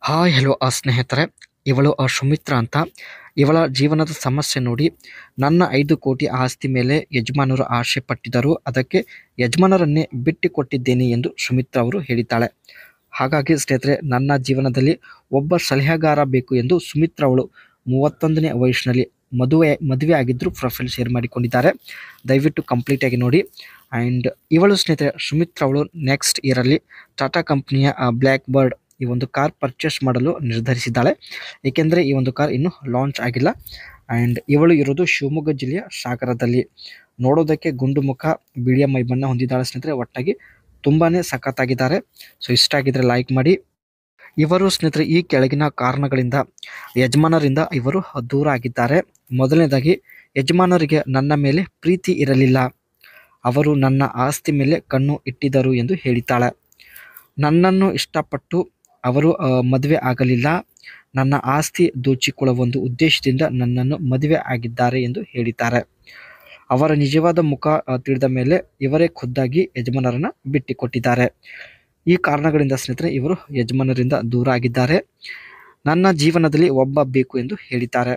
Hi hello ಸ್ನೇಹಿತರೆ. ಇವಳು ಸುಮಿತ್ರಾ ಅಂತ. ಇವಳ ಜೀವನದ ಸಮಸ್ಯೆ ನೋಡಿ, ನನ್ನ 5 ಕೋಟಿ ಆಸ್ತಿ ಮೇಲೆ ಯಜಮಾನರು ಆಶೆ ಪಟ್ಟಿದ್ದರು, ಅದಕ್ಕೆ ಯಜಮಾನರನ್ನೇ ಬಿಟ್ಟುಕೊಟ್ಟಿದ್ದೇನೆ ಎಂದು ಸುಮಿತ್ರಾ ಅವರು ಹೇಳಿದ್ದಾಳೆ. ಹಾಗಾಗಿ ಸ್ನೇಹಿತರೆ, ನನ್ನ ಜೀವನದಲ್ಲಿ ಒಬ್ಬ ಸಲಹೆಗಾರ ಬೇಕು ಎಂದು ಸುಮಿತ್ರಾ ಅವಳು 31ನೇ ವಯಸ್ಸಿನಲ್ಲಿ ಮದುವೆ ಆಗಿದ್ರು ಪ್ರೊಫೈಲ್ ಶೇರ್ ಮಾಡಿಕೊಂಡಿದ್ದಾರೆ. ದಯವಿಟ್ಟು ಕಂಪ್ಲೀಟ್ ಆಗಿ ನೋಡಿ. ಆ್ಯಂಡ್ ಇವಳು ಸ್ನೇಹಿತರೆ ಸುಮಿತ್ರಾ ಅವಳು ನೆಕ್ಸ್ಟ್ ಇಯರಲ್ಲಿ ಟಾಟಾ ಕಂಪ್ನಿಯ ಬ್ಲ್ಯಾಕ್ ಬರ್ಡ್ ಈ ಒಂದು ಕಾರ್ ಪರ್ಚೇಸ್ ಮಾಡಲು ನಿರ್ಧರಿಸಿದ್ದಾಳೆ. ಏಕೆಂದರೆ ಈ ಒಂದು ಕಾರ್ ಇನ್ನೂ ಲಾಂಚ್ ಆಗಿಲ್ಲ. ಆ್ಯಂಡ್ ಇವಳು ಇರೋದು ಶಿವಮೊಗ್ಗ ಜಿಲ್ಲೆಯ ಸಾಗರದಲ್ಲಿ. ನೋಡೋದಕ್ಕೆ ಗುಂಡು ಮುಖ, ಬಿಳಿಯ ಮೈ ಬಣ್ಣ ಹೊಂದಿದ್ದಾಳೆ ಸ್ನೇಹಿತರೆ. ಒಟ್ಟಾಗಿ ತುಂಬಾ ಸಖತ್ತಾಗಿದ್ದಾರೆ. ಸೊ ಇಷ್ಟ ಆಗಿದ್ರೆ ಲೈಕ್ ಮಾಡಿ. ಇವರು ಸ್ನೇಹಿತರೆ ಈ ಕೆಳಗಿನ ಕಾರಣಗಳಿಂದ ಯಜಮಾನರಿಂದ ಇವರು ದೂರ ಆಗಿದ್ದಾರೆ. ಮೊದಲನೇದಾಗಿ, ಯಜಮಾನರಿಗೆ ನನ್ನ ಮೇಲೆ ಪ್ರೀತಿ ಇರಲಿಲ್ಲ. ಅವರು ನನ್ನ ಆಸ್ತಿ ಮೇಲೆ ಕಣ್ಣು ಇಟ್ಟಿದ್ದರು ಎಂದು ಹೇಳಿದ್ದಾಳೆ. ನನ್ನನ್ನು ಇಷ್ಟಪಟ್ಟು ಅವರು ಮದುವೆ ಆಗಲಿಲ್ಲ. ನನ್ನ ಆಸ್ತಿ ದೋಚಿಕೊಳ್ಳುವ ಒಂದು ಉದ್ದೇಶದಿಂದ ನನ್ನನ್ನು ಮದುವೆ ಆಗಿದ್ದಾರೆ ಎಂದು ಹೇಳಿದ್ದಾರೆ. ಅವರ ನಿಜವಾದ ಮುಖ ತಿಳಿದ ಮೇಲೆ ಇವರೇ ಖುದ್ದಾಗಿ ಯಜಮಾನರನ್ನ ಬಿಟ್ಟುಕೊಟ್ಟಿದ್ದಾರೆ. ಈ ಕಾರಣಗಳಿಂದ ಸ್ನೇಹಿತರೆ ಇವರು ಯಜಮಾನರಿಂದ ದೂರ ಆಗಿದ್ದಾರೆ. ನನ್ನ ಜೀವನದಲ್ಲಿ ಒಬ್ಬ ಬೇಕು ಎಂದು ಹೇಳಿದ್ದಾರೆ.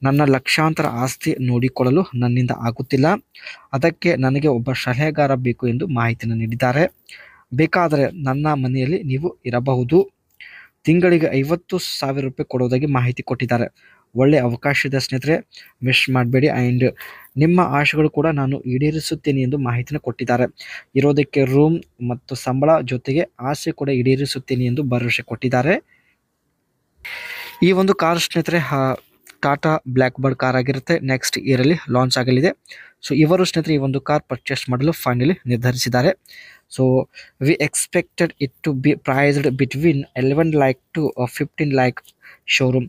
ನನ್ನ ಲಕ್ಷಾಂತರ ಆಸ್ತಿ ನೋಡಿಕೊಳ್ಳಲು ನನ್ನಿಂದ ಆಗುತ್ತಿಲ್ಲ, ಅದಕ್ಕೆ ನನಗೆ ಒಬ್ಬ ಸಲಹೆಗಾರ ಬೇಕು ಎಂದು ಮಾಹಿತಿಯನ್ನು ನೀಡಿದ್ದಾರೆ. ಬೇಕಾದರೆ ನನ್ನ ಮನೆಯಲ್ಲಿ ನೀವು ಇರಬಹುದು. ತಿಂಗಳಿಗೆ 50,000 ರೂಪಾಯಿ ಕೊಡೋದಾಗಿ ಮಾಹಿತಿ ಕೊಟ್ಟಿದ್ದಾರೆ. ಒಳ್ಳೆ ಅವಕಾಶ ಇದೆ ಸ್ನೇಹಿತರೆ, ಮಿಸ್ ಮಾಡಬೇಡಿ. ಆ್ಯಂಡ್ ನಿಮ್ಮ ಆಶೆಗಳು ಕೂಡ ನಾನು ಈಡೇರಿಸುತ್ತೇನೆ ಎಂದು ಮಾಹಿತಿನ ಕೊಟ್ಟಿದ್ದಾರೆ. ಇರೋದಕ್ಕೆ ರೂಮ್ ಮತ್ತು ಸಂಬಳ ಜೊತೆಗೆ ಆಸೆ ಕೂಡ ಈಡೇರಿಸುತ್ತೇನೆ ಎಂದು ಭರವಸೆ ಕೊಟ್ಟಿದ್ದಾರೆ. ಈ ಒಂದು ಕಾರ್ ಸ್ನೇಹಿತರೆ ಟಾಟಾ ಬ್ಲ್ಯಾಕ್ ಬರ್ಡ್ ಕಾರ್ ಆಗಿರುತ್ತೆ. ನೆಕ್ಸ್ಟ್ ಇಯರಲ್ಲಿ ಲಾಂಚ್ ಆಗಲಿದೆ. ಸೊ ಇವರು ಸ್ನೇಹಿತರೆ ಈ ಒಂದು ಕಾರ್ ಪರ್ಚೇಸ್ ಮಾಡಲು ಫೈನಲಿ ನಿರ್ಧರಿಸಿದ್ದಾರೆ. So we expected it to be priced between 11 lakh to 15 lakh showroom.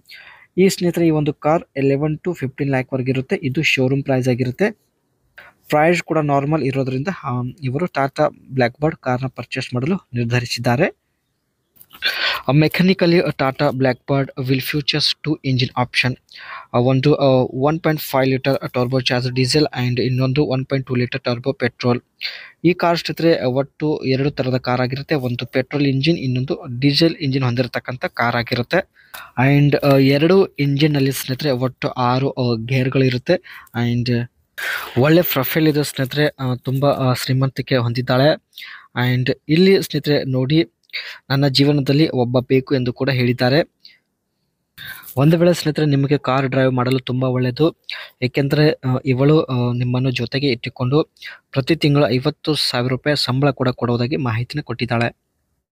ಈ ಸ್ನೇಹಿತರೆ ಈ ಒಂದು ಕಾರ್ 11 to 15 lakh ವರೆಗೆ ಇರುತ್ತೆ. ಇದು ಶೋರೂಮ್ ಪ್ರೈಸ್ ಆಗಿರುತ್ತೆ. ಪ್ರೈಸ್ ಕೂಡ ನಾರ್ಮಲ್ ಇರೋದ್ರಿಂದ ಇವರು ಟಾಟಾ ಬ್ಲ್ಯಾಕ್ ಬರ್ಡ್ ಕಾರ್ನ ಪರ್ಚೇಸ್ ಮಾಡಲು ನಿರ್ಧರಿಸಿದ್ದಾರೆ. Mechanically, a Tata Blackbird will features 2 engine option, ಒಂದು 1.5 ಲೀಟರ್ ಟರ್ಬೋಚಾರ್ಜ್ ಡೀಸೆಲ್ ಆ್ಯಂಡ್ ಇನ್ನೊಂದು 1.2 ಲೀಟರ್ ಟರ್ಬೋ ಪೆಟ್ರೋಲ್. ಈ ಕಾರ್ ಸ್ನೇಹಿತರೆ ಒಟ್ಟು 2 ಥರದ ಕಾರ್ ಆಗಿರುತ್ತೆ. ಒಂದು ಪೆಟ್ರೋಲ್ ಇಂಜಿನ್, ಇನ್ನೊಂದು ಡೀಸೆಲ್ ಇಂಜಿನ್ ಹೊಂದಿರತಕ್ಕಂಥ ಕಾರ್ ಆಗಿರುತ್ತೆ. ಆ್ಯಂಡ್ 2 ಇಂಜಿನ್ನಲ್ಲಿ ಸ್ನೇಹಿತರೆ ಒಟ್ಟು 6 ಗೇರ್ಗಳಿರುತ್ತೆ. ಆ್ಯಂಡ್ ಒಳ್ಳೆ ಪ್ರೊಫೈಲ್ ಇದೆ ಸ್ನೇಹಿತರೆ, ತುಂಬ ಶ್ರೀಮಂತಿಕೆ ಹೊಂದಿದ್ದಾಳೆ. ಆ್ಯಂಡ್ ಇಲ್ಲಿ ಸ್ನೇಹಿತರೆ ನೋಡಿ, ನನ್ನ ಜೀವನದಲ್ಲಿ ಒಬ್ಬ ಬೇಕು ಎಂದು ಕೂಡ ಹೇಳಿದ್ದಾರೆ. ಒಂದು ವೇಳೆ ಸ್ನೇಹಿತರೆ ನಿಮಗೆ ಕಾರ್ ಡ್ರೈವ್ ಮಾಡಲು ತುಂಬ ಒಳ್ಳೆಯದು, ಏಕೆಂದರೆ ಇವಳು ನಿಮ್ಮನ್ನು ಜೊತೆಗೆ ಇಟ್ಟುಕೊಂಡು ಪ್ರತಿ ತಿಂಗಳು 50,000 ರೂಪಾಯಿ ಸಂಬಳ ಕೂಡ ಕೊಡುವುದಾಗಿ ಮಾಹಿತಿನ ಕೊಟ್ಟಿದ್ದಾಳೆ.